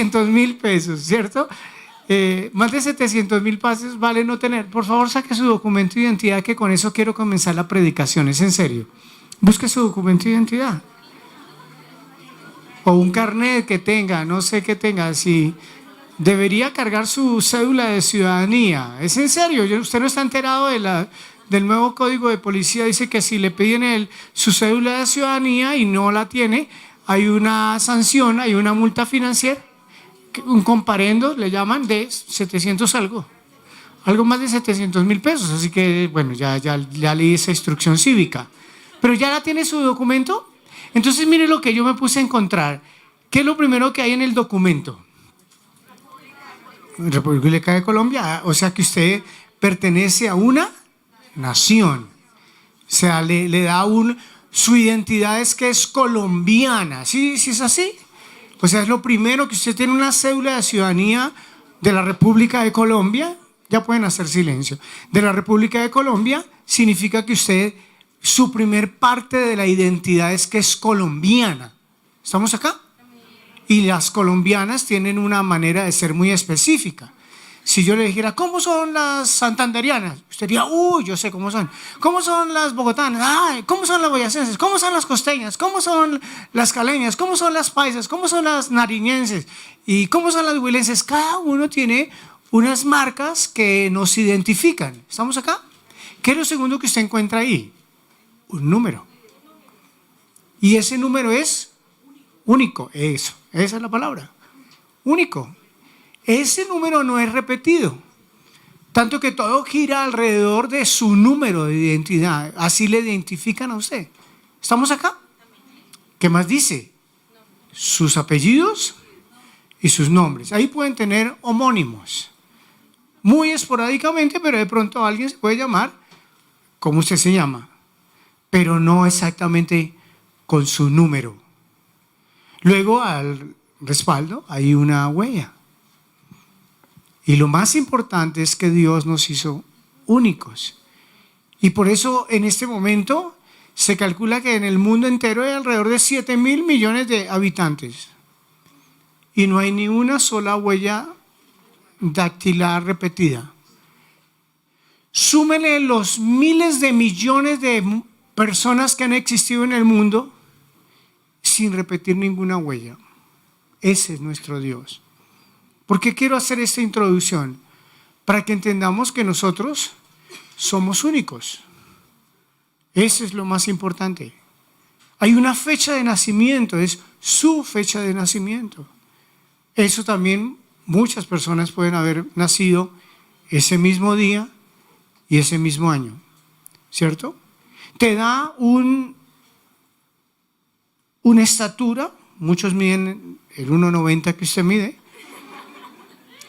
700.000 pesos, ¿cierto? Más de 700.000 pesos vale no tener. Por favor, saque su documento de identidad, que con eso quiero comenzar la predicación, es en serio. Busque su documento de identidad. O un carnet que tenga, no sé qué tenga, si debería cargar su cédula de ciudadanía. Es en serio, usted no está enterado del nuevo código de policía. Dice que si le piden su cédula de ciudadanía y no la tiene, hay una sanción, hay una multa financiera, un comparendo, le llaman, de 700 algo más de 700.000 pesos. Así que, bueno, ya leí esa instrucción cívica. Pero ya la tiene su documento. Entonces, mire lo que yo me puse a encontrar. ¿Qué es lo primero que hay en el documento? República de Colombia. O sea que usted pertenece a una nación. O sea, le da su identidad es que es colombiana. ¿Sí es así? O sea, es lo primero, que usted tiene una cédula de ciudadanía de la República de Colombia. Ya pueden hacer silencio. De la República de Colombia significa que usted, su primer parte de la identidad es que es colombiana. ¿Estamos acá? Y las colombianas tienen una manera de ser muy específica. Si yo le dijera, ¿cómo son las santanderianas? Usted diría, yo sé cómo son. ¿Cómo son las bogotanas? Ay, ¿cómo son las boyacenses? ¿Cómo son las costeñas? ¿Cómo son las caleñas? ¿Cómo son las paisas? ¿Cómo son las nariñenses? ¿Y cómo son las huilenses? Cada uno tiene unas marcas que nos identifican. ¿Estamos acá? ¿Qué es lo segundo que usted encuentra ahí? Un número. Y ese número es único. Esa es la palabra. Único. Ese número no es repetido. Tanto que todo gira alrededor de su número de identidad. Así le identifican a usted. ¿Estamos acá? ¿Qué más dice? Sus apellidos y sus nombres. Ahí pueden tener homónimos. Muy esporádicamente, pero de pronto alguien se puede llamar como usted se llama, pero no exactamente con su número. Luego, al respaldo hay una huella. Y lo más importante es que Dios nos hizo únicos. Y por eso en este momento se calcula que en el mundo entero hay alrededor de 7.000 millones de habitantes. Y no hay ni una sola huella dactilar repetida. Súmele los miles de millones de personas que han existido en el mundo sin repetir ninguna huella. Ese es nuestro Dios. ¿Por qué quiero hacer esta introducción? Para que entendamos que nosotros somos únicos. Eso es lo más importante. Hay una fecha de nacimiento, es su fecha de nacimiento. Eso también muchas personas pueden haber nacido ese mismo día y ese mismo año, ¿cierto? Te da una estatura, muchos miden el 1,90 que usted mide.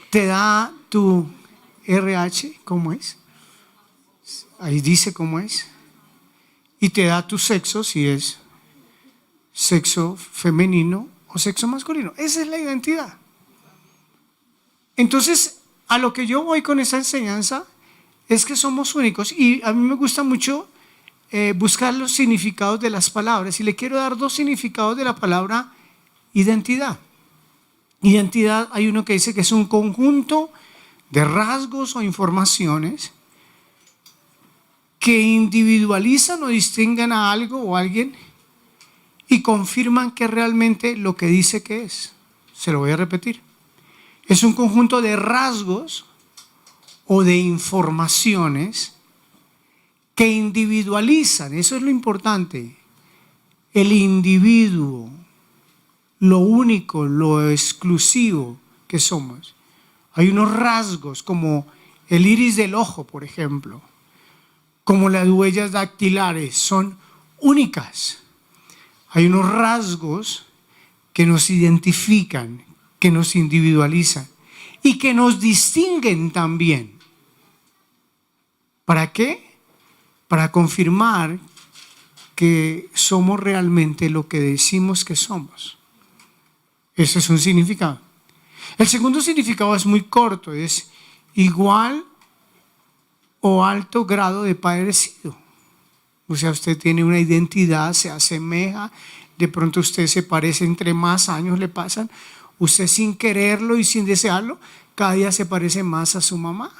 Te da tu RH, ¿cómo es? Ahí dice cómo es. Y te da tu sexo, si es sexo femenino o sexo masculino. Esa es la identidad. Entonces, a lo que yo voy con esa enseñanza es que somos únicos. Y a mí me gusta mucho buscar los significados de las palabras. Y le quiero dar 2 significados de la palabra identidad. Identidad, hay uno que dice que es un conjunto de rasgos o informaciones que individualizan o distinguen a algo o a alguien y confirman que realmente lo que dice que es. Se lo voy a repetir. Es un conjunto de rasgos o de informaciones que individualizan, eso es lo importante, el individuo, lo único, lo exclusivo que somos. Hay unos rasgos como el iris del ojo, por ejemplo, como las huellas dactilares, son únicas. Hay unos rasgos que nos identifican, que nos individualizan y que nos distinguen también. ¿Para qué? Para confirmar que somos realmente lo que decimos que somos. Ese es un significado. El segundo significado es muy corto, es igual o alto grado de parecido. O sea, usted tiene una identidad, se asemeja, de pronto usted se parece, entre más años le pasan, usted sin quererlo y sin desearlo, cada día se parece más a su mamá.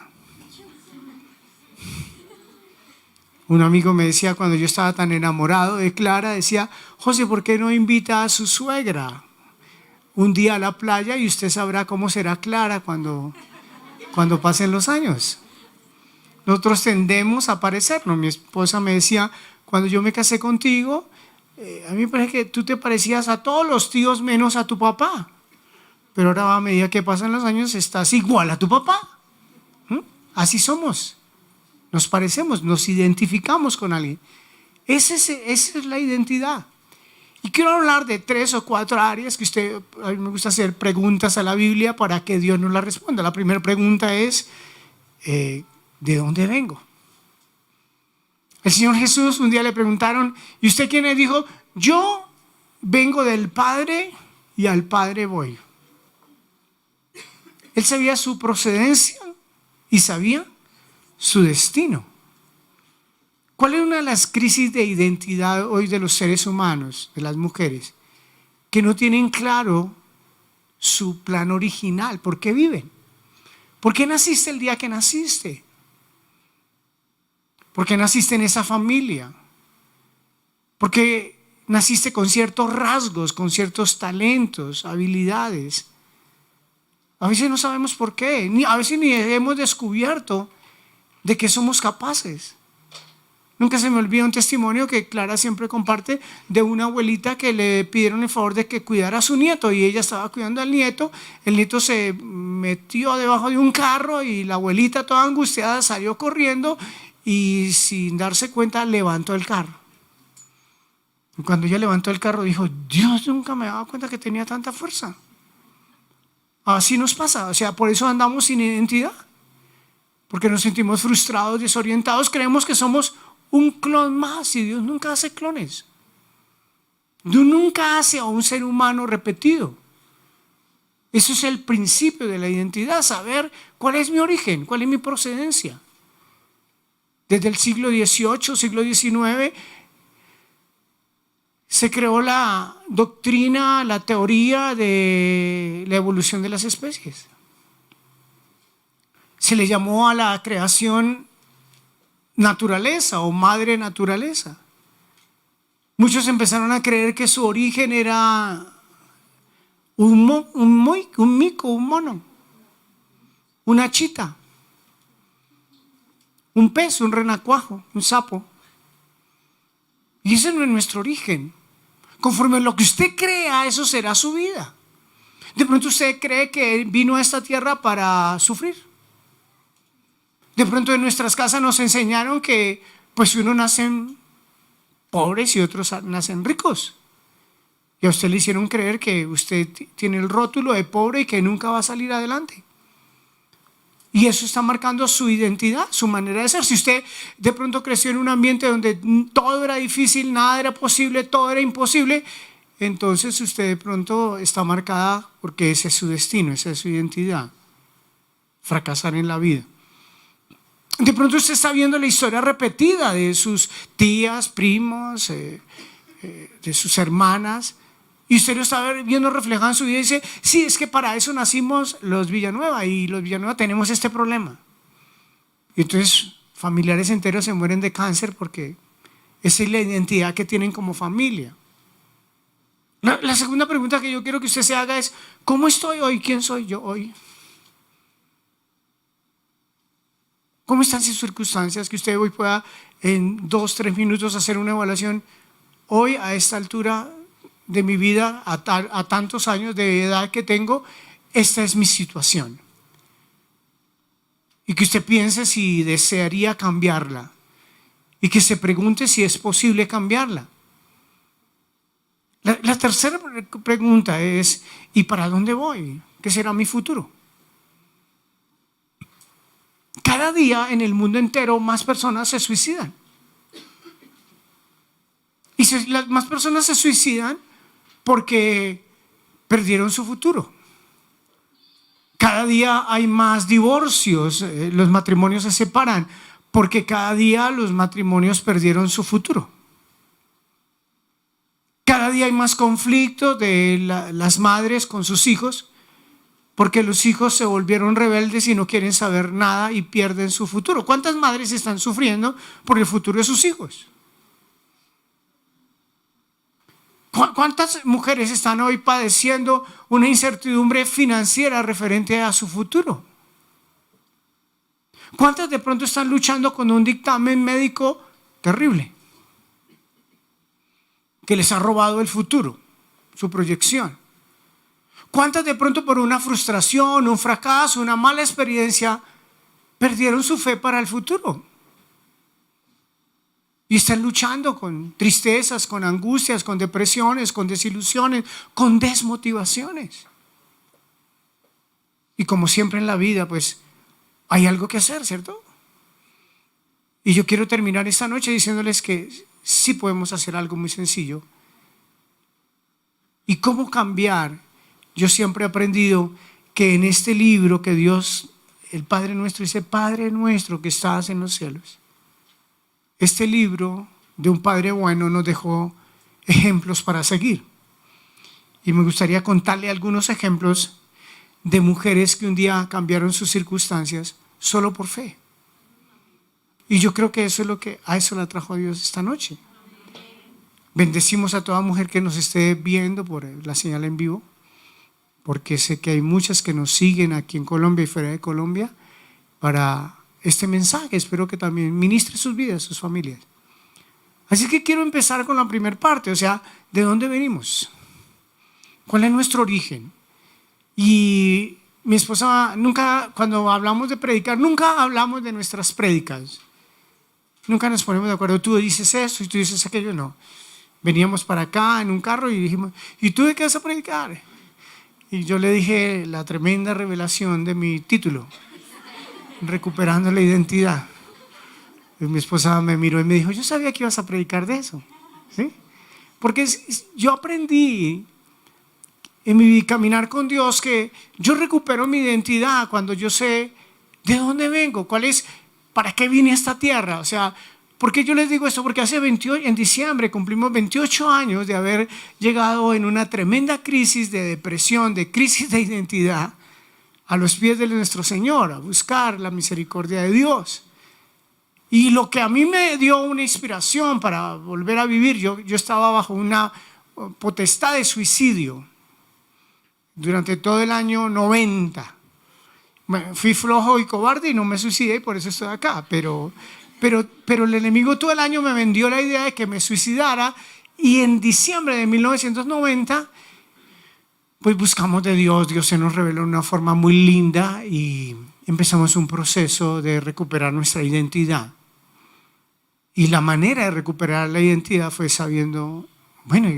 Un amigo me decía cuando yo estaba tan enamorado de Clara, decía: José, ¿por qué no invita a su suegra un día a la playa y usted sabrá cómo será Clara cuando pasen los años? Nosotros tendemos a parecernos. Mi esposa me decía: cuando yo me casé contigo, a mí me parece que tú te parecías a todos los tíos menos a tu papá. Pero ahora a medida que pasan los años estás igual a tu papá. Así somos. Nos parecemos, nos identificamos con alguien. Esa es la identidad. Y quiero hablar de 3 o 4 áreas que a mí me gusta hacer preguntas a la Biblia para que Dios nos las responda. La primera pregunta es: ¿de dónde vengo? El Señor Jesús un día le preguntaron: ¿y usted quién es? Dijo: yo vengo del Padre y al Padre voy. Él sabía su procedencia y sabía su destino. ¿Cuál es una de las crisis de identidad hoy de los seres humanos, de las mujeres? Que no tienen claro su plan original. ¿Por qué viven? ¿Por qué naciste el día que naciste? ¿Por qué naciste en esa familia? ¿Por qué naciste con ciertos rasgos, con ciertos talentos, habilidades? A veces no sabemos por qué, a veces ni hemos descubierto de qué somos capaces. Nunca se me olvida un testimonio que Clara siempre comparte de una abuelita que le pidieron el favor de que cuidara a su nieto y ella estaba cuidando al nieto. El nieto se metió debajo de un carro y la abuelita, toda angustiada, salió corriendo y sin darse cuenta levantó el carro. Y cuando ella levantó el carro dijo: Dios, nunca me daba cuenta que tenía tanta fuerza. Así nos pasa, o sea, por eso andamos sin identidad. Porque nos sentimos frustrados, desorientados, creemos que somos un clon más y Dios nunca hace clones. Dios nunca hace a un ser humano repetido. Eso es el principio de la identidad, saber cuál es mi origen, cuál es mi procedencia. Desde el siglo XVIII, siglo XIX, se creó la doctrina, la teoría de la evolución de las especies. Se le llamó a la creación naturaleza o madre naturaleza. Muchos empezaron a creer que su origen era un mico, un mono, una chita, un pez, un renacuajo, un sapo. Y ese no es nuestro origen. Conforme a lo que usted crea, eso será su vida. De pronto usted cree que vino a esta tierra para sufrir. De pronto en nuestras casas nos enseñaron que pues unos nacen pobres y otros nacen ricos. Y a usted le hicieron creer que usted tiene el rótulo de pobre y que nunca va a salir adelante. Y eso está marcando su identidad, su manera de ser. Si usted de pronto creció en un ambiente donde todo era difícil, nada era posible, todo era imposible, entonces usted de pronto está marcada porque ese es su destino, esa es su identidad. Fracasar en la vida. De pronto usted está viendo la historia repetida de sus tías, primos, de sus hermanas, y usted lo está viendo reflejado en su vida y dice: sí, es que para eso nacimos los Villanueva y los Villanueva tenemos este problema. Y entonces familiares enteros se mueren de cáncer porque esa es la identidad que tienen como familia. La segunda pregunta que yo quiero que usted se haga es: ¿cómo estoy hoy? ¿Quién soy yo hoy? ¿Cómo están sus circunstancias? Que usted hoy pueda en 2-3 minutos hacer una evaluación. Hoy, a esta altura de mi vida, a tantos años de edad que tengo, esta es mi situación. Y que usted piense si desearía cambiarla. Y que se pregunte si es posible cambiarla. La tercera pregunta es: ¿y para dónde voy? ¿Qué será mi futuro? Cada día en el mundo entero más personas se suicidan. Y las más personas se suicidan porque perdieron su futuro. Cada día hay más divorcios, los matrimonios se separan porque cada día los matrimonios perdieron su futuro. Cada día hay más conflictos de las madres con sus hijos, porque los hijos se volvieron rebeldes y no quieren saber nada y pierden su futuro. ¿Cuántas madres están sufriendo por el futuro de sus hijos? ¿Cuántas mujeres están hoy padeciendo una incertidumbre financiera referente a su futuro? ¿Cuántas de pronto están luchando con un dictamen médico terrible que les ha robado el futuro, su proyección? ¿Cuántas de pronto por una frustración, un fracaso, una mala experiencia perdieron su fe para el futuro? Y están luchando con tristezas, con angustias, con depresiones, con desilusiones, con desmotivaciones. Y como siempre en la vida, pues hay algo que hacer, ¿cierto? Y yo quiero terminar esta noche diciéndoles que sí podemos hacer algo muy sencillo. ¿Y cómo cambiar? Yo siempre he aprendido que en este libro que Dios, el Padre Nuestro, dice: Padre nuestro que estás en los cielos. Este libro de un Padre bueno nos dejó ejemplos para seguir. Y me gustaría contarle algunos ejemplos de mujeres que un día cambiaron sus circunstancias solo por fe. Y yo creo que eso es lo que a eso la trajo a Dios esta noche. Bendecimos a toda mujer que nos esté viendo por la señal en vivo, porque sé que hay muchas que nos siguen aquí en Colombia y fuera de Colombia para este mensaje. Espero que también ministre sus vidas, sus familias. Así que quiero empezar con la primera parte, o sea, ¿de dónde venimos? ¿Cuál es nuestro origen? Y mi esposa, nunca, cuando hablamos de predicar, nunca hablamos de nuestras prédicas. Nunca nos ponemos de acuerdo. Tú dices esto y tú dices aquello. No. Veníamos para acá en un carro y dijimos: ¿y tú de qué vas a predicar? Y yo le dije la tremenda revelación de mi título: Recuperando la identidad. Y mi esposa me miró y me dijo: yo sabía que ibas a predicar de eso, ¿sí? Porque yo aprendí en mi caminar con Dios que yo recupero mi identidad cuando yo sé de dónde vengo, cuál es, para qué vine a esta tierra. O sea, ¿por qué yo les digo esto? Porque hace 28, en diciembre cumplimos 28 años de haber llegado en una tremenda crisis de depresión, de crisis de identidad, a los pies de nuestro Señor, a buscar la misericordia de Dios. Y lo que a mí me dio una inspiración para volver a vivir, yo estaba bajo una potestad de suicidio durante todo el año 90. Fui flojo y cobarde y no me suicidé, y por eso estoy acá. Pero el enemigo todo el año me vendió la idea de que me suicidara, y en diciembre de 1990 pues buscamos de Dios. Dios se nos reveló de una forma muy linda y empezamos un proceso de recuperar nuestra identidad. Y la manera de recuperar la identidad fue sabiendo, bueno,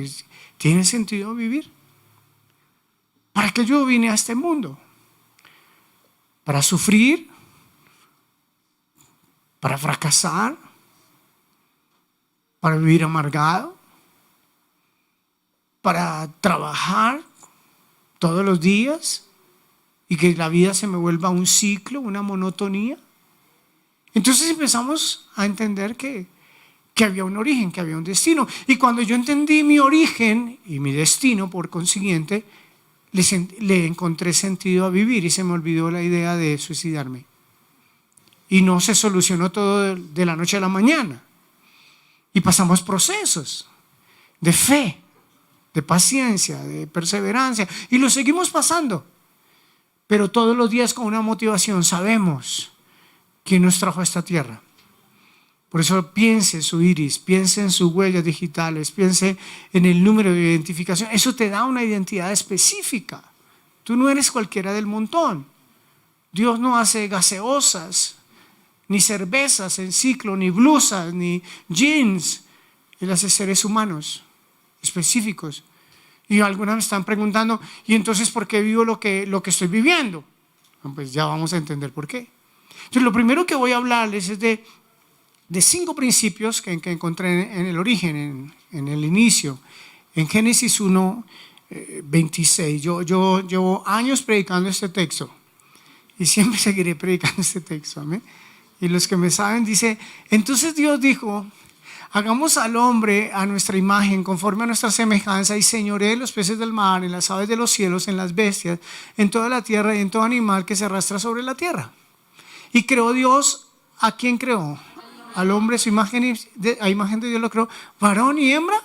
¿tiene sentido vivir? ¿Para qué yo vine a este mundo? ¿Para sufrir? ¿Para fracasar? ¿Para vivir amargado? ¿Para trabajar todos los días y que la vida se me vuelva un ciclo, una monotonía? Entonces empezamos a entender que había un origen, que había un destino. Y cuando yo entendí mi origen y mi destino, por consiguiente, le encontré sentido a vivir y se me olvidó la idea de suicidarme. Y no se solucionó todo de la noche a la mañana. Y pasamos procesos de fe, de paciencia, de perseverancia, y lo seguimos pasando. Pero todos los días con una motivación. Sabemos quién nos trajo a esta tierra. Por eso piense en su iris, piense en sus huellas digitales, piense en el número de identificación. Eso te da una identidad específica. Tú no eres cualquiera del montón. Dios no hace gaseosas, ni cervezas en ciclo, ni blusas, ni jeans. Él hace seres humanos específicos. Y algunas me están preguntando: ¿y entonces por qué vivo lo que estoy viviendo? Pues ya vamos a entender por qué. Entonces, lo primero que voy a hablarles es de 5 principios que encontré en el origen, en el inicio, en Génesis 1, 26. Yo llevo años predicando este texto y siempre seguiré predicando este texto. ¿Amén? Y los que me saben, dice: entonces Dios dijo: hagamos al hombre a nuestra imagen, conforme a nuestra semejanza, y señoree en los peces del mar, en las aves de los cielos, en las bestias, en toda la tierra y en todo animal que se arrastra sobre la tierra. Y creó Dios, ¿a quién creó? Al hombre a imagen de Dios lo creó, varón y hembra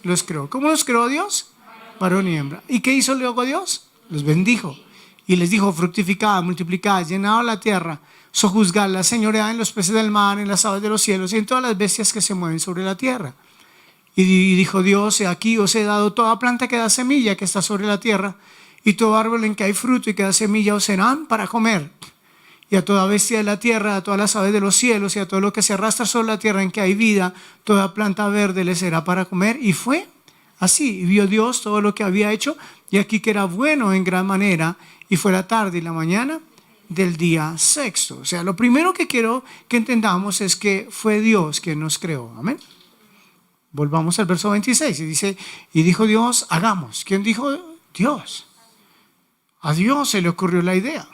los creó. ¿Cómo los creó Dios? Varón y hembra. ¿Y qué hizo luego Dios? Los bendijo y les dijo: fructificad, multiplicad, llenad la tierra, sojuzgadla, señoread en los peces del mar, en las aves de los cielos y en todas las bestias que se mueven sobre la tierra. Y dijo Dios: he aquí os he dado toda planta que da semilla que está sobre la tierra, y todo árbol en que hay fruto y que da semilla os serán para comer. Y a toda bestia de la tierra, a todas las aves de los cielos y a todo lo que se arrastra sobre la tierra en que hay vida, toda planta verde le será para comer. Y fue así. Y vio Dios todo lo que había hecho, y aquí que era bueno en gran manera. Y fue la tarde y la mañana del día sexto. O sea, lo primero que quiero que entendamos es que fue Dios quien nos creó. Amén. Volvamos al verso 26 y dice: y dijo Dios, hagamos. ¿Quién dijo? Dios. A Dios se le ocurrió la idea.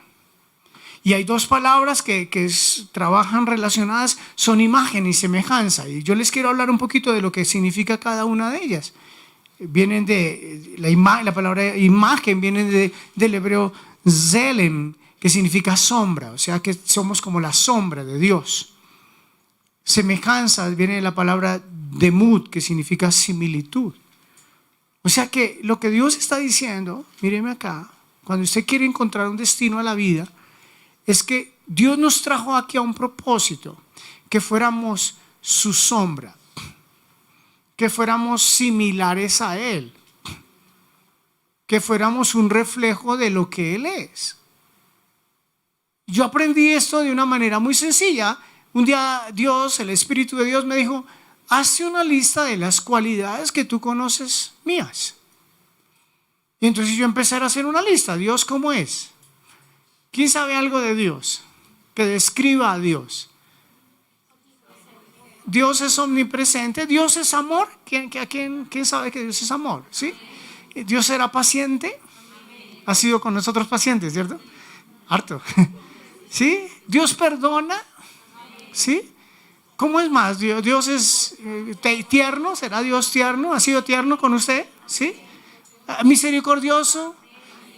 Y hay dos palabras que trabajan relacionadas, son imagen y semejanza. Y yo les quiero hablar un poquito de lo que significa cada una de ellas. Vienen de la palabra imagen, viene del hebreo zelem, que significa sombra, o sea que somos como la sombra de Dios. Semejanza viene de la palabra demut, que significa similitud. O sea que lo que Dios está diciendo, míreme acá, cuando usted quiere encontrar un destino a la vida, es que Dios nos trajo aquí a un propósito, que fuéramos su sombra, que fuéramos similares a Él, que fuéramos un reflejo de lo que Él es. Yo aprendí esto de una manera muy sencilla. Un día Dios, el Espíritu de Dios me dijo: hazte una lista de las cualidades que tú conoces mías. Y entonces yo empecé a hacer una lista. Dios, ¿cómo es? ¿Quién sabe algo de Dios? Que describa a Dios. Dios es omnipresente. Dios es amor. ¿Quién sabe que Dios es amor? ¿Sí? Dios era paciente. Ha sido con nosotros paciente, ¿cierto? Harto. ¿Sí? Dios perdona. ¿Sí? ¿Cómo es más? Dios es tierno. ¿Será Dios tierno? ¿Ha sido tierno con usted? ¿Sí? Misericordioso.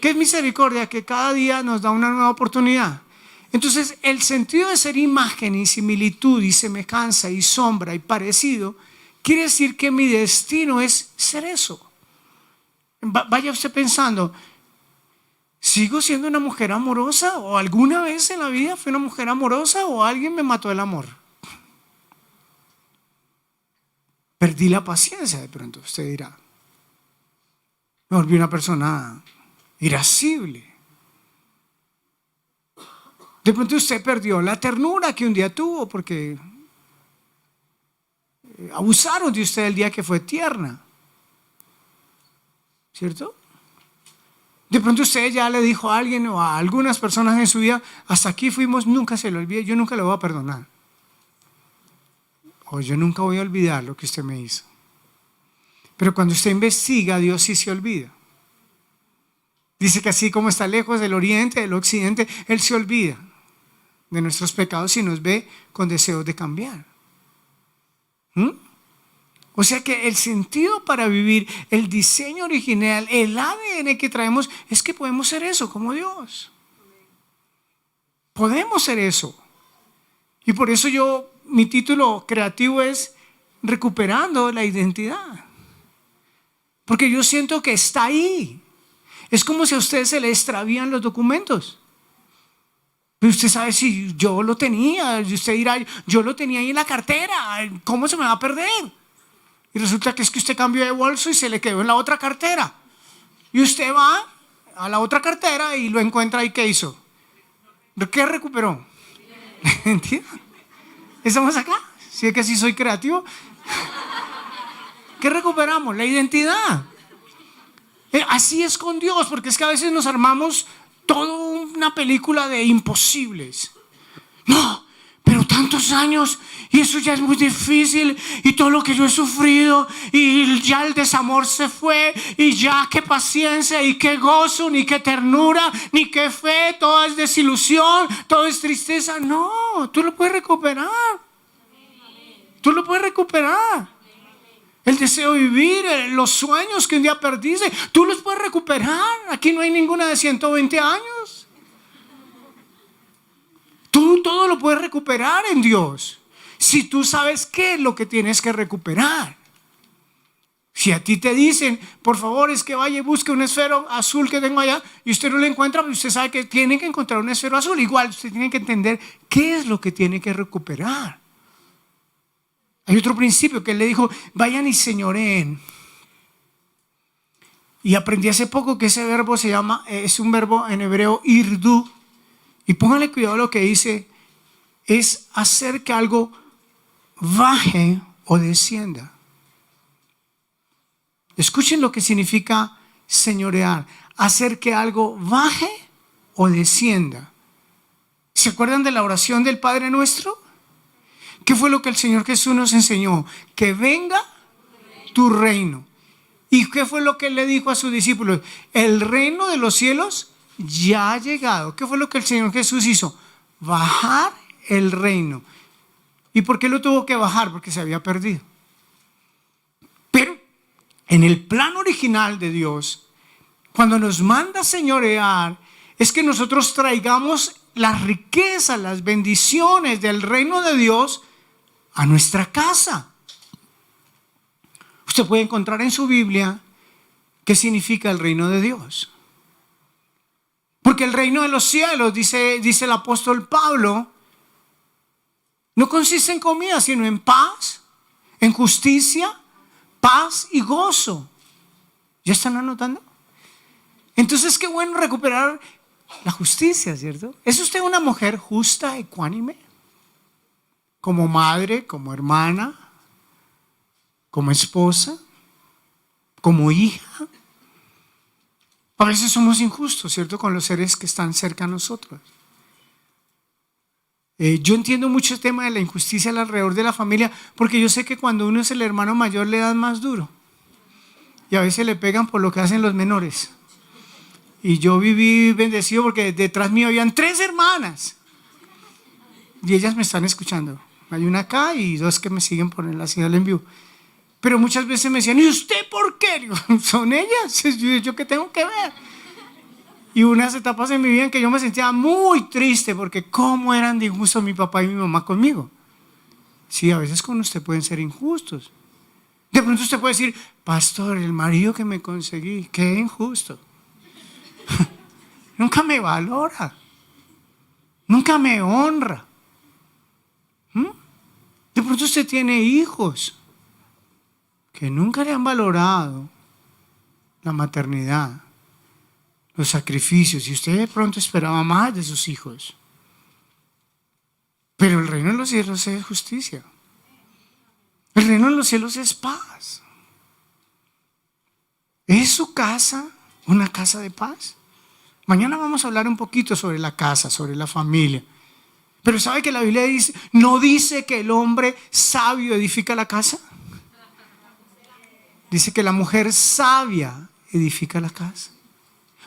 ¿Qué es misericordia? Que cada día nos da una nueva oportunidad. Entonces, el sentido de ser imagen y similitud y semejanza y sombra y parecido quiere decir que mi destino es ser eso. Vaya usted pensando: ¿sigo siendo una mujer amorosa? ¿O alguna vez en la vida fui una mujer amorosa? ¿O alguien me mató el amor? Perdí la paciencia de pronto, usted dirá. Me volví una persona irascible. De pronto usted perdió la ternura que un día tuvo porque abusaron de usted el día que fue tierna. ¿Cierto? De pronto usted ya le dijo a alguien o a algunas personas en su vida: hasta aquí fuimos, nunca se lo olvide, yo nunca le voy a perdonar. O yo nunca voy a olvidar lo que usted me hizo. Pero cuando usted investiga, Dios sí se olvida. Dice que así como está lejos del oriente, del occidente, Él se olvida de nuestros pecados y nos ve con deseos de cambiar. O sea que el sentido para vivir, el diseño original, el ADN que traemos, es que podemos ser eso como Dios. Podemos ser eso. Y por eso mi título creativo es Recuperando la Identidad. Porque yo siento que está ahí. Es como si a usted se le extravían los documentos. Pero usted sabe, si yo lo tenía, y usted dirá: yo lo tenía ahí en la cartera, ¿cómo se me va a perder? Y resulta que es que usted cambió de bolso y se le quedó en la otra cartera. Y usted va a la otra cartera y lo encuentra, y ¿qué hizo? ¿Qué recuperó? ¿Entienden? ¿Estamos acá? ¿Sí es que sí soy creativo? ¿Qué recuperamos? La identidad. Así es con Dios, porque es que a veces nos armamos toda una película de imposibles. No, pero tantos años y eso ya es muy difícil, y todo lo que yo he sufrido, y ya el desamor se fue, y ya qué paciencia y qué gozo, ni qué ternura, ni qué fe, todo es desilusión, todo es tristeza. No, tú lo puedes recuperar. Tú lo puedes recuperar. El deseo de vivir, los sueños que un día perdiste, tú los puedes recuperar. Aquí no hay ninguna de 120 años. Tú todo lo puedes recuperar en Dios. Si tú sabes qué es lo que tienes que recuperar. Si a ti te dicen, por favor, es que vaya y busque un esfero azul que tengo allá, y usted no lo encuentra, pues usted sabe que tiene que encontrar un esfero azul. Igual usted tiene que entender qué es lo que tiene que recuperar. Hay otro principio que él le dijo, vayan y señoreen. Y aprendí hace poco que ese verbo es un verbo en hebreo irdu. Y póngale cuidado a lo que dice, es hacer que algo baje o descienda. Escuchen lo que significa señorear, hacer que algo baje o descienda. ¿Se acuerdan de la oración del Padre Nuestro? ¿Qué fue lo que el Señor Jesús nos enseñó? Que venga tu reino. ¿Y qué fue lo que Él le dijo a sus discípulos? El reino de los cielos ya ha llegado. ¿Qué fue lo que el Señor Jesús hizo? Bajar el reino. ¿Y por qué lo tuvo que bajar? Porque se había perdido. Pero en el plan original de Dios, cuando nos manda señorear, es que nosotros traigamos las riquezas, las bendiciones del reino de Dios a nuestra casa. Usted puede encontrar en su Biblia qué significa el reino de Dios. Porque el reino de los cielos, dice el apóstol Pablo, no consiste en comida, sino en paz, en justicia, paz y gozo. ¿Ya están anotando? Entonces qué bueno recuperar la justicia, ¿cierto? ¿Es usted una mujer justa, ecuánime? Como madre, como hermana, como esposa, como hija. A veces somos injustos, ¿cierto? Con los seres que están cerca a nosotros. Yo entiendo mucho el tema de la injusticia alrededor de la familia, porque yo sé que cuando uno es el hermano mayor le dan más duro. Y a veces le pegan por lo que hacen los menores. Y yo viví bendecido porque detrás mío habían 3 hermanas. Y ellas me están escuchando. Hay una acá y 2 que me siguen por la señal en vivo. Pero muchas veces me decían, ¿y usted por qué? Digo, son ellas, ¿yo qué tengo que ver? Y unas etapas en mi vida en que yo me sentía muy triste porque cómo eran de injustos mi papá y mi mamá conmigo. Sí, a veces con usted pueden ser injustos. De pronto usted puede decir, pastor, el marido que me conseguí, qué injusto. Nunca me valora, nunca me honra. De pronto usted tiene hijos que nunca le han valorado la maternidad, los sacrificios, y usted de pronto esperaba más de sus hijos. Pero el reino de los cielos es justicia. El reino de los cielos es paz. ¿Es su casa una casa de paz? Mañana vamos a hablar un poquito sobre la casa, sobre la familia. Pero ¿sabe que la Biblia no dice que el hombre sabio edifica la casa? Dice que la mujer sabia edifica la casa.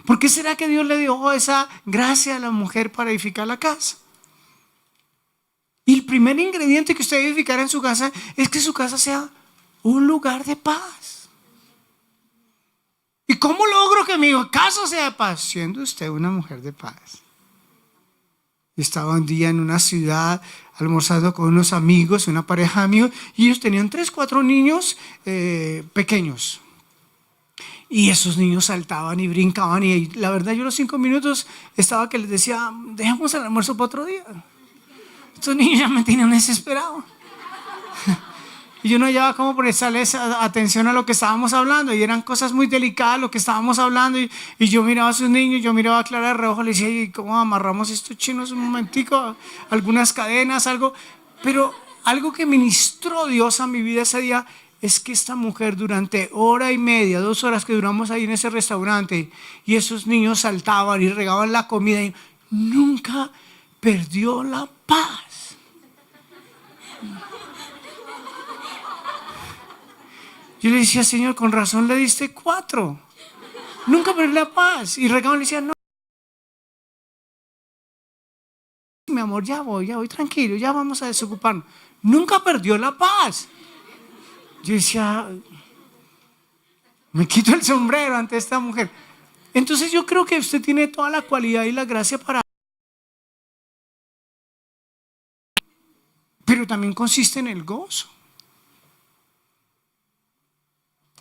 ¿Por qué será que Dios le dio esa gracia a la mujer para edificar la casa? Y el primer ingrediente que usted debe edificar en su casa es que su casa sea un lugar de paz. ¿Y cómo logro que mi casa sea de paz? Siendo usted una mujer de paz. Estaba un día en una ciudad almorzando con unos amigos, una pareja de amigos, y ellos tenían 3, 4 niños pequeños. Y esos niños saltaban y brincaban, y la verdad yo los 5 minutos estaba que les decía, dejemos el almuerzo para otro día. Estos niños ya me tenían desesperado. Y yo no hallaba cómo prestarles atención a lo que estábamos hablando. Y eran cosas muy delicadas lo que estábamos hablando. Y yo miraba a sus niños, yo miraba a Clara de reojo, le decía, ¿y cómo amarramos estos chinos un momentico? Algunas cadenas, algo. Pero algo que ministró Dios a mi vida ese día es que esta mujer durante 1:30, 2 horas que duramos ahí en ese restaurante, y esos niños saltaban y regaban la comida, y nunca perdió la paz. Yo le decía, Señor, con razón le diste 4. Nunca perdió la paz. Y regaban, le decía, no. mi amor, ya voy, tranquilo, ya vamos a desocuparnos. Nunca perdió la paz. Yo decía, me quito el sombrero ante esta mujer. Entonces yo creo que usted tiene toda la cualidad y la gracia para... Pero también consiste en el gozo.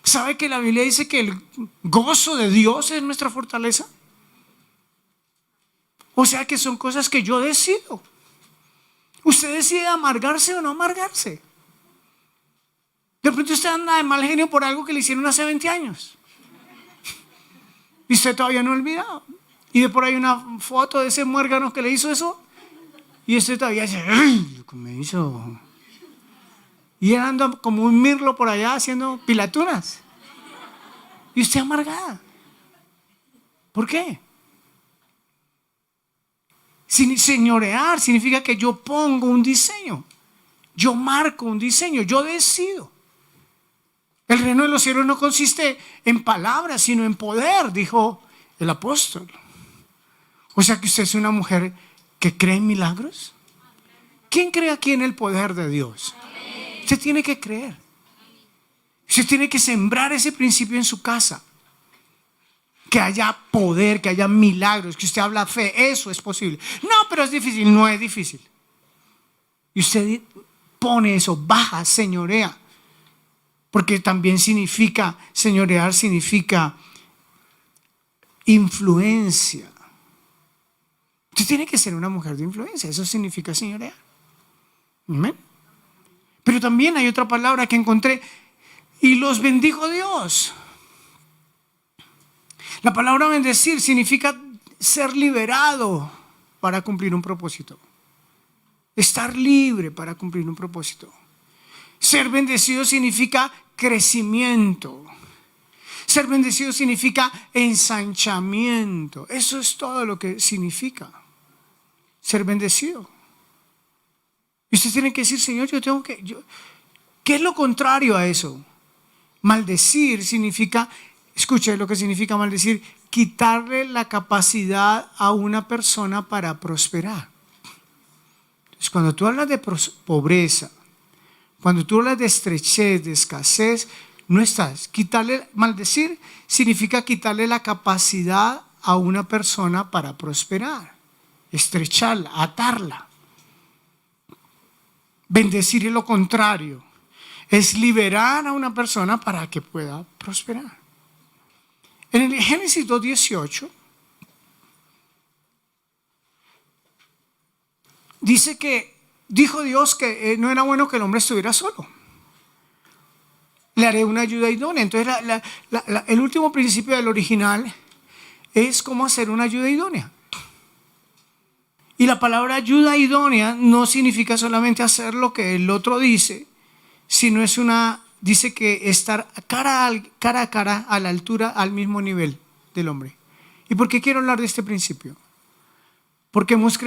¿Sabe que la Biblia dice que el gozo de Dios es nuestra fortaleza? O sea que son cosas que yo decido. Usted decide amargarse o no amargarse. De pronto usted anda de mal genio por algo que le hicieron hace 20 años. Y usted todavía no ha olvidado. Y de por ahí una foto de ese muérgano que le hizo eso. Y usted todavía dice, ¡ay! Lo que me hizo. Y él anda como un mirlo por allá haciendo pilatunas. Y usted amargada. ¿Por qué? Señorear significa que yo pongo un diseño. Yo marco un diseño. Yo decido. El reino de los cielos no consiste en palabras, sino en poder, dijo el apóstol. O sea que usted es una mujer que cree en milagros. ¿Quién cree aquí en el poder de Dios? Usted tiene que creer. Usted tiene que sembrar ese principio en su casa. Que haya poder, que haya milagros, que usted habla fe, eso es posible. No, pero es difícil. No es difícil. Y usted pone eso, baja, señorea. Porque también significa, señorear significa influencia. Usted tiene que ser una mujer de influencia, eso significa señorear. ¿Amén? Pero también hay otra palabra que encontré, y los bendijo Dios. La palabra bendecir significa ser liberado para cumplir un propósito. Estar libre para cumplir un propósito. Ser bendecido significa crecimiento. Ser bendecido significa ensanchamiento. Eso es todo lo que significa ser bendecido. Y usted tiene que decir, Señor, ¿qué es lo contrario a eso? Maldecir significa, escuche lo que significa maldecir, quitarle la capacidad a una persona para prosperar. Entonces, cuando tú hablas de pobreza, cuando tú hablas de estrechez, de escasez, no estás. Maldecir significa quitarle la capacidad a una persona para prosperar, estrecharla, atarla. Bendecir es lo contrario, es liberar a una persona para que pueda prosperar. En el Génesis 2:18 dice que dijo Dios que no era bueno que el hombre estuviera solo. Le haré una ayuda idónea. Entonces el último principio del original es cómo hacer una ayuda idónea. Y la palabra ayuda idónea no significa solamente hacer lo que el otro dice, sino dice que estar cara a cara, a la altura, al mismo nivel del hombre. ¿Y por qué quiero hablar de este principio? Porque hemos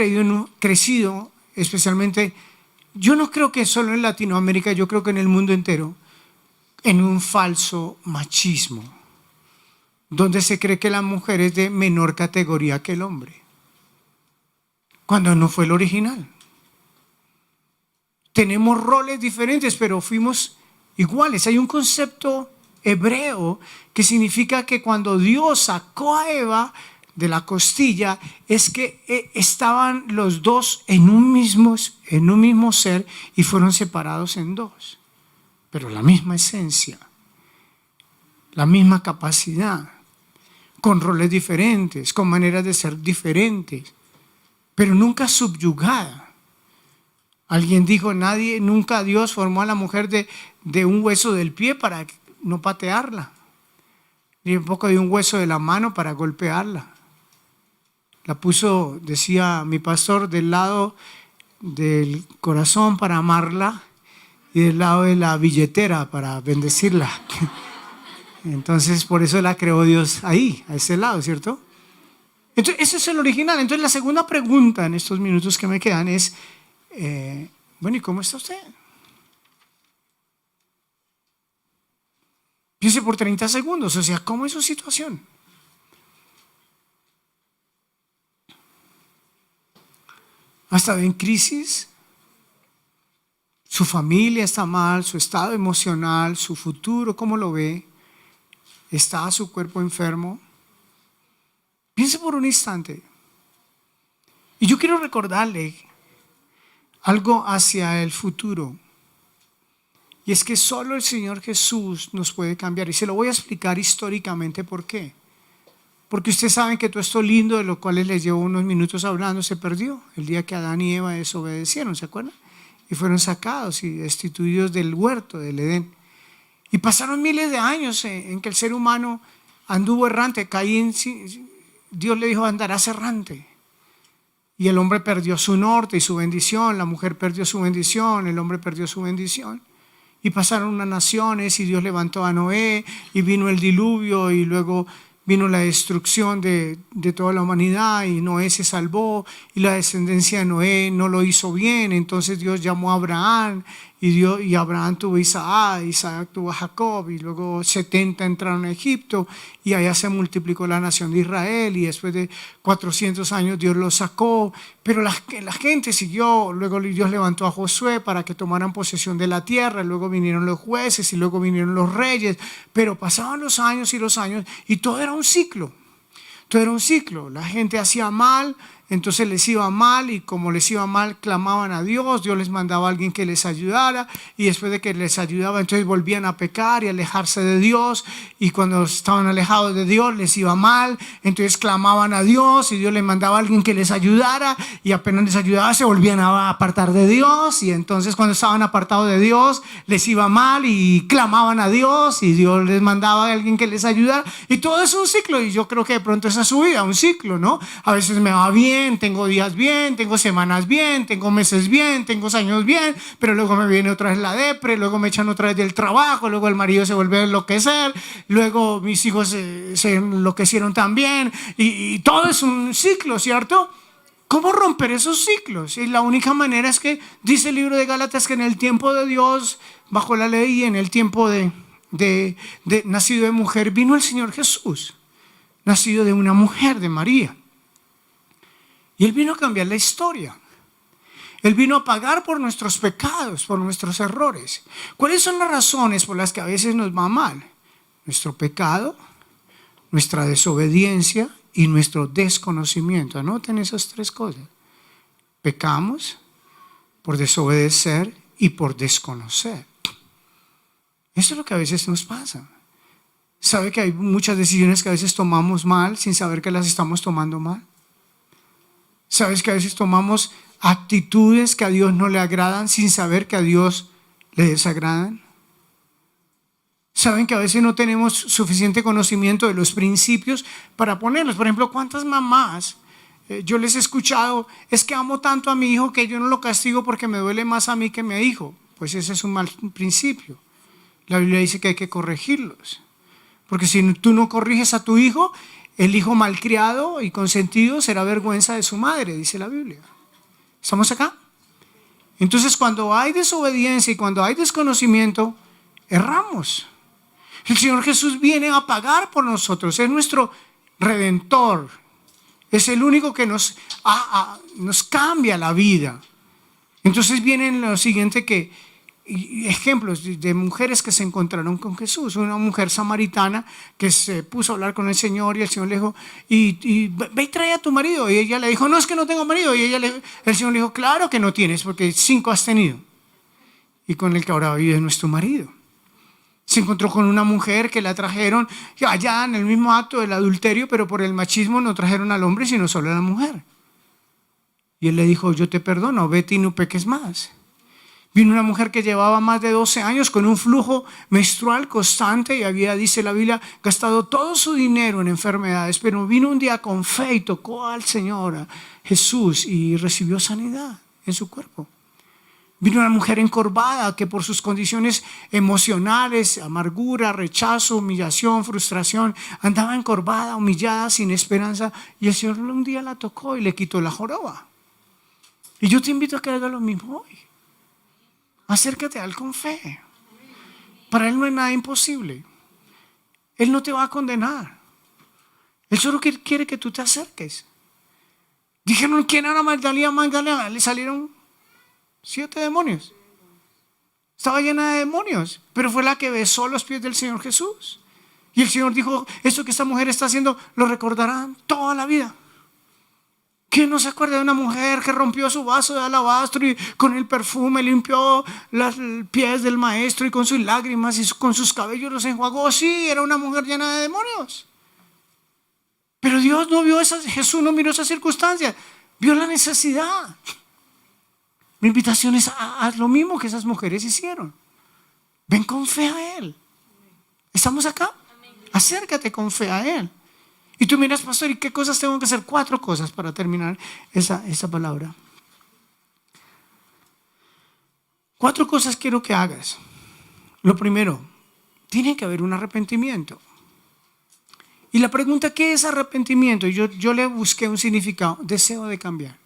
crecido, especialmente, yo no creo que solo en Latinoamérica, yo creo que en el mundo entero, en un falso machismo, donde se cree que la mujer es de menor categoría que el hombre, cuando no fue el original. Tenemos roles diferentes, pero fuimos iguales. Hay un concepto hebreo que significa que cuando Dios sacó a Eva de la costilla, es que estaban los dos en un mismo ser y fueron separados en dos. Pero la misma esencia, la misma capacidad, con roles diferentes, con maneras de ser diferentes, pero nunca subyugada. Alguien dijo, nunca Dios formó a la mujer de un hueso del pie para no patearla, ni tampoco de un hueso de la mano para golpearla. La puso, decía mi pastor, del lado del corazón para amarla y del lado de la billetera para bendecirla. Entonces, por eso la creó Dios ahí, a ese lado, ¿cierto? Entonces, ese es el original. Entonces, la segunda pregunta en estos minutos que me quedan es, bueno, ¿y cómo está usted? Piense por 30 segundos, o sea, ¿cómo es su situación? ¿Ha estado en crisis? Su familia está mal, su estado emocional, su futuro, ¿cómo lo ve? ¿Está su cuerpo enfermo? Piense por un instante. Y yo quiero recordarle algo hacia el futuro. Y es que solo el Señor Jesús nos puede cambiar. Y se lo voy a explicar históricamente por qué. Porque ustedes saben que todo esto lindo de lo cual les llevo unos minutos hablando se perdió el día que Adán y Eva desobedecieron, ¿se acuerdan? Y fueron sacados y destituidos del huerto del Edén. Y pasaron miles de años en que el ser humano anduvo errante. Caín, Dios le dijo, andarás errante. Y el hombre perdió su norte y su bendición, la mujer perdió su bendición, el hombre perdió su bendición. Y pasaron unas naciones y Dios levantó a Noé y vino el diluvio y luego vino la destrucción de toda la humanidad y Noé se salvó y la descendencia de Noé no lo hizo bien. Entonces Dios llamó a Abraham y Abraham tuvo a Isaac, Isaac tuvo a Jacob y luego 70 entraron a Egipto y allá se multiplicó la nación de Israel y después de 400 años Dios los sacó, pero la gente siguió. Luego Dios levantó a Josué para que tomaran posesión de la tierra, luego vinieron los jueces y luego vinieron los reyes, pero pasaban los años y todo era un ciclo. Todo era un ciclo. La gente hacía mal, entonces les iba mal y como les iba mal clamaban a Dios, Dios les mandaba a alguien que les ayudara y después de que les ayudaba entonces volvían a pecar y alejarse de Dios y cuando estaban alejados de Dios les iba mal, entonces clamaban a Dios y Dios les mandaba a alguien que les ayudara y apenas les ayudaba se volvían a apartar de Dios y entonces cuando estaban apartados de Dios les iba mal y clamaban a Dios y Dios les mandaba a alguien que les ayudara y todo es un ciclo y yo creo que de pronto esa es su vida, un ciclo, ¿no? A veces me va bien, tengo días bien, tengo semanas bien, tengo meses bien, tengo años bien, pero luego me viene otra vez la depre, luego me echan otra vez del trabajo, luego el marido se vuelve a enloquecer, luego mis hijos se enloquecieron también y todo es un ciclo, ¿cierto? ¿Cómo romper esos ciclos? Y la única manera es que dice el libro de Gálatas que en el tiempo de Dios, bajo la ley y en el tiempo de nacido de mujer, vino el Señor Jesús, nacido de una mujer, de María. Y Él vino a cambiar la historia. Él vino a pagar por nuestros pecados, por nuestros errores. ¿Cuáles son las razones por las que a veces nos va mal? Nuestro pecado, nuestra desobediencia y nuestro desconocimiento. Anoten esas tres cosas. Pecamos por desobedecer y por desconocer. Eso es lo que a veces nos pasa. ¿Sabe que hay muchas decisiones que a veces tomamos mal sin saber que las estamos tomando mal? ¿Sabes que a veces tomamos actitudes que a Dios no le agradan sin saber que a Dios le desagradan? ¿Saben que a veces no tenemos suficiente conocimiento de los principios para ponerlos? Por ejemplo, ¿cuántas mamás yo les he escuchado? Es que amo tanto a mi hijo que yo no lo castigo porque me duele más a mí que a mi hijo. Pues ese es un mal principio. La Biblia dice que hay que corregirlos. Porque si tú no corriges a tu hijo, el hijo malcriado y consentido será vergüenza de su madre, dice la Biblia. ¿Estamos acá? Entonces, cuando hay desobediencia y cuando hay desconocimiento, erramos. El Señor Jesús viene a pagar por nosotros, es nuestro Redentor. Es el único que nos cambia la vida. Entonces vienen lo siguiente ejemplos de mujeres que se encontraron con Jesús. Una mujer samaritana que se puso a hablar con el Señor y el Señor le dijo, y ve y trae a tu marido. Y ella le dijo, no, es que no tengo marido. Y el Señor le dijo, claro que no tienes, porque 5 has tenido. Y con el que ahora vive no es tu marido. Se encontró con una mujer que la trajeron allá en el mismo acto del adulterio, pero por el machismo no trajeron al hombre, sino solo a la mujer. Y él le dijo, yo te perdono, vete y no peques más. Vino una mujer que llevaba más de 12 años con un flujo menstrual constante y había, dice la Biblia, gastado todo su dinero en enfermedades, pero vino un día con fe y tocó al Señor Jesús y recibió sanidad en su cuerpo. Vino una mujer encorvada que por sus condiciones emocionales, amargura, rechazo, humillación, frustración, andaba encorvada, humillada, sin esperanza, y el Señor un día la tocó y le quitó la joroba. Y yo te invito a que hagas lo mismo hoy. Acércate a Él con fe. Para Él no hay nada imposible. Él no te va a condenar. Él solo quiere que tú te acerques. Dijeron, ¿quién era Magdalena? Magdalena. Le salieron 7 demonios. Estaba llena de demonios, pero fue la que besó los pies del Señor Jesús. Y el Señor dijo, esto que esta mujer está haciendo lo recordarán toda la vida. ¿Quién no se acuerda de una mujer que rompió su vaso de alabastro y con el perfume limpió los pies del maestro y con sus lágrimas y con sus cabellos los enjuagó? Sí, era una mujer llena de demonios. Pero Dios no vio esas, Jesús no miró esas circunstancias, vio la necesidad. Mi invitación es haz lo mismo que esas mujeres hicieron. Ven con fe a Él. ¿Estamos acá? Acércate con fe a Él. Y tú miras, pastor, ¿y qué cosas tengo que hacer? 4 cosas para terminar esa palabra. 4 cosas quiero que hagas. Lo primero, tiene que haber un arrepentimiento. Y la pregunta, ¿qué es arrepentimiento? Yo le busqué un significado, deseo de cambiar.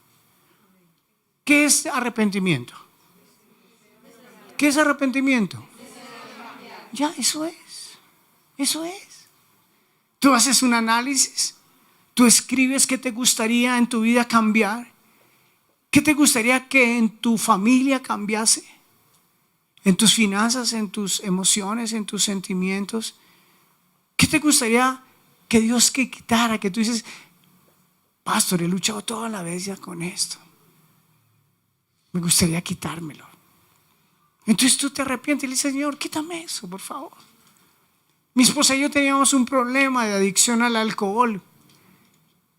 ¿Qué es arrepentimiento? ¿Qué es arrepentimiento? Ya, eso es. Eso es. Tú haces un análisis, tú escribes qué te gustaría en tu vida cambiar, qué te gustaría que en tu familia cambiase, en tus finanzas, en tus emociones, en tus sentimientos. ¿Qué te gustaría que Dios quitara? Que tú dices, pastor, he luchado toda la vez ya con esto. Me gustaría quitármelo. Entonces tú te arrepientes y le dices, Señor, quítame eso, por favor. Mi esposa y yo teníamos un problema de adicción al alcohol.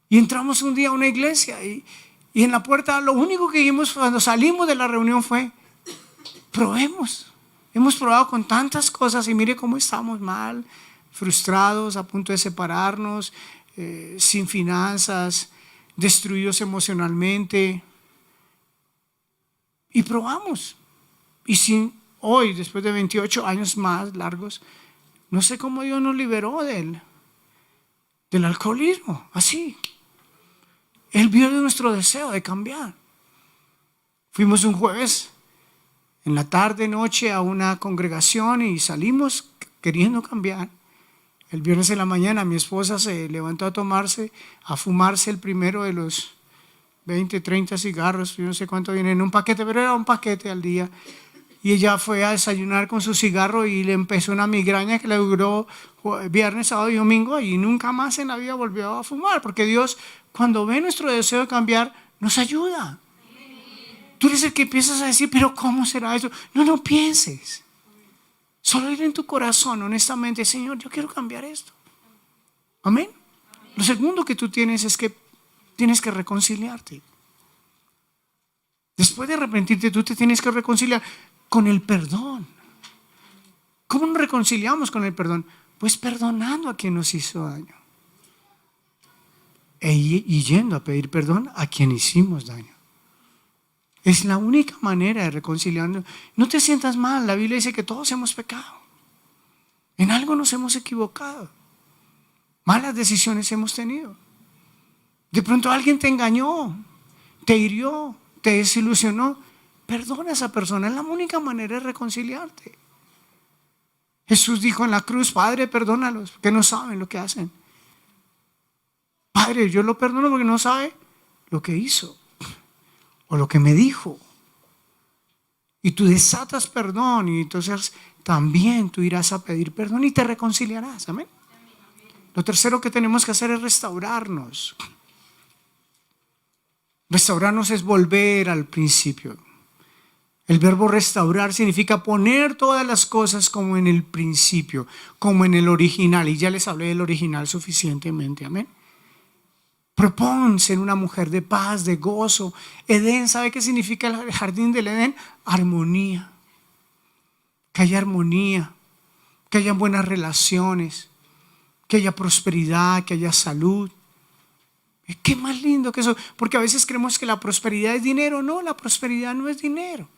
Y entramos un día a una iglesia y en la puerta lo único que vimos cuando salimos de la reunión fue, probemos. Hemos probado con tantas cosas y mire cómo estamos mal, frustrados, a punto de separarnos, sin finanzas, destruidos emocionalmente. Y probamos. Y sin hoy, después de 28 años más largos, no sé cómo Dios nos liberó del alcoholismo, así. Él vio de nuestro deseo de cambiar. Fuimos un jueves en la tarde, noche a una congregación y salimos queriendo cambiar. El viernes en la mañana mi esposa se levantó a fumarse el primero de los 20, 30 cigarros, yo no sé cuánto viene en un paquete, pero era un paquete al día. Y ella fue a desayunar con su cigarro y le empezó una migraña que le duró viernes, sábado y domingo y nunca más en la vida volvió a fumar, porque Dios, cuando ve nuestro deseo de cambiar, nos ayuda. Tú eres el que empiezas a decir, pero ¿cómo será eso? No pienses. Solo ir en tu corazón, honestamente, Señor, yo quiero cambiar esto. Amén. Lo segundo que tú tienes es que tienes que reconciliarte. Después de arrepentirte, tú te tienes que reconciliar con el perdón. ¿Cómo nos reconciliamos con el perdón? Pues perdonando a quien nos hizo daño. Y yendo a pedir perdón a quien hicimos daño. Es la única manera de reconciliarnos. No te sientas mal, la Biblia dice que todos hemos pecado. En algo nos hemos equivocado. Malas decisiones hemos tenido. De pronto alguien te engañó, te hirió, te desilusionó. Perdona a esa persona, es la única manera de reconciliarte. Jesús dijo en la cruz, Padre, perdónalos, porque no saben lo que hacen. Padre, yo lo perdono porque no sabe lo que hizo o lo que me dijo. Y tú desatas perdón y entonces también tú irás a pedir perdón y te reconciliarás. Amén. Lo tercero que tenemos que hacer es restaurarnos. Restaurarnos es volver al principio. El verbo restaurar significa poner todas las cosas como en el principio, como en el original. Y ya les hablé del original suficientemente. Amén. Propón ser una mujer de paz, de gozo. Edén, ¿sabe qué significa el jardín del Edén? Armonía. Que haya armonía, que haya buenas relaciones, que haya prosperidad, que haya salud. ¿Qué más lindo que eso? Porque a veces creemos que la prosperidad es dinero. No, la prosperidad no es dinero.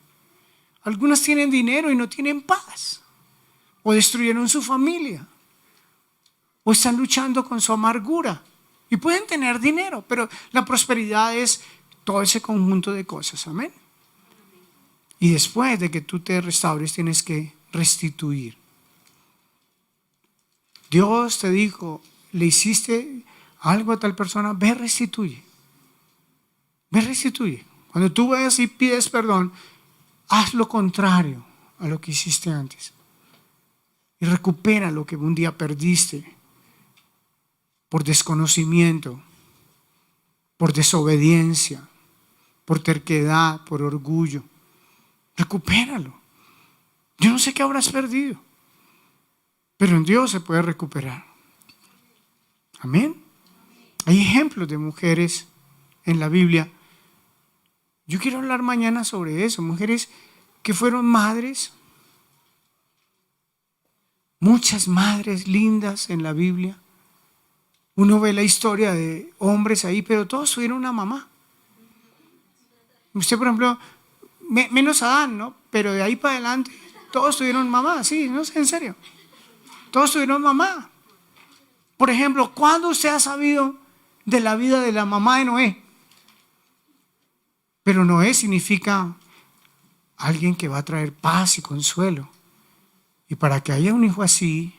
Algunas tienen dinero y no tienen paz. O destruyeron su familia. O están luchando con su amargura. Y pueden tener dinero, pero la prosperidad es todo ese conjunto de cosas. Amén. Y después de que tú te restaures, tienes que restituir. Dios te dijo, le hiciste algo a tal persona, ve, restituye. Me restituye. Cuando tú vayas y pides perdón, haz lo contrario a lo que hiciste antes. Y recupera lo que un día perdiste por desconocimiento, por desobediencia, por terquedad, por orgullo. Recupéralo. Yo no sé qué habrás perdido, pero en Dios se puede recuperar. Amén. Hay ejemplos de mujeres en la Biblia. Yo quiero hablar mañana sobre eso. Mujeres que fueron madres. Muchas madres lindas en la Biblia. Uno ve la historia de hombres ahí, pero todos tuvieron una mamá. Usted, por ejemplo, menos Adán, ¿no? Pero de ahí para adelante, todos tuvieron mamá, sí, no sé, en serio. Todos tuvieron mamá. Por ejemplo, ¿cuándo usted ha sabido de la vida de la mamá de Noé? Pero Noé significa alguien que va a traer paz y consuelo. Y para que haya un hijo así,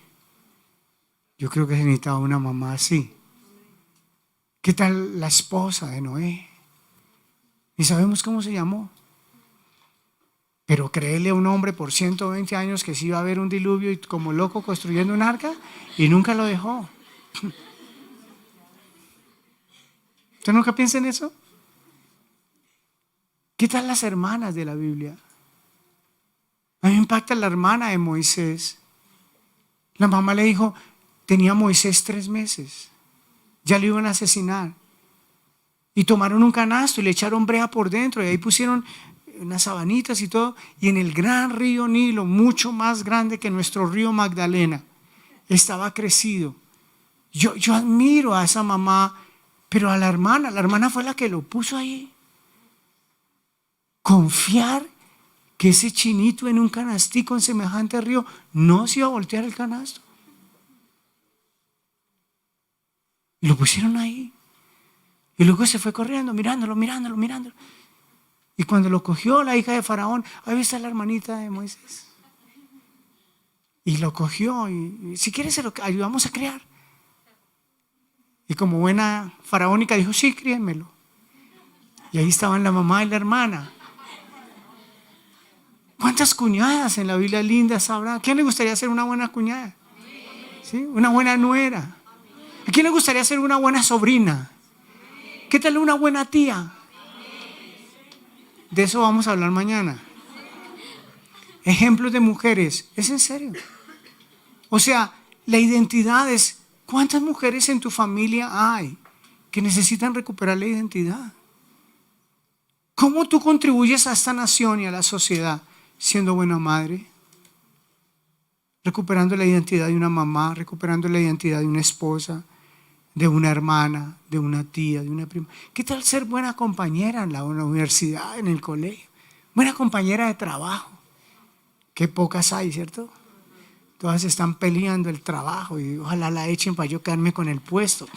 yo creo que se necesitaba una mamá así. ¿Qué tal la esposa de Noé? Ni sabemos cómo se llamó. Pero créele a un hombre por 120 años que sí iba a haber un diluvio y como loco construyendo un arca y nunca lo dejó. ¿Usted nunca piensa en eso? ¿Qué tal las hermanas de la Biblia? A mí me impacta la hermana de Moisés. La mamá le dijo, tenía Moisés 3 meses, ya lo iban a asesinar. Y tomaron un canasto y le echaron brea por dentro y ahí pusieron unas sabanitas y todo. Y en el gran río Nilo, mucho más grande que nuestro río Magdalena, estaba crecido. Yo admiro a esa mamá, pero a la hermana fue la que lo puso ahí. Confiar que ese chinito en un canastico en semejante río no se iba a voltear el canasto. Y lo pusieron ahí. Y luego se fue corriendo, mirándolo. Y cuando lo cogió la hija de Faraón, ahí está la hermanita de Moisés. Y lo cogió y si quieres se lo ayudamos a criar. Y como buena faraónica dijo, sí, críenmelo. Y ahí estaban la mamá y la hermana. ¿Cuántas cuñadas en la Biblia lindas habrá? ¿A quién le gustaría ser una buena cuñada? ¿Sí? Una buena nuera. ¿A quién le gustaría ser una buena sobrina? ¿Qué tal una buena tía? De eso vamos a hablar mañana. Ejemplos de mujeres. ¿Es en serio? O sea, la identidad es, ¿cuántas mujeres en tu familia hay que necesitan recuperar la identidad? ¿Cómo tú contribuyes a esta nación y a la sociedad siendo buena madre? Recuperando la identidad de una mamá, recuperando la identidad de una esposa, de una hermana, de una tía, de una prima. ¿Qué tal ser buena compañera en la universidad, en el colegio? Buena compañera de trabajo. Qué pocas hay, ¿cierto? Todas están peleando el trabajo y ojalá la echen para yo quedarme con el puesto.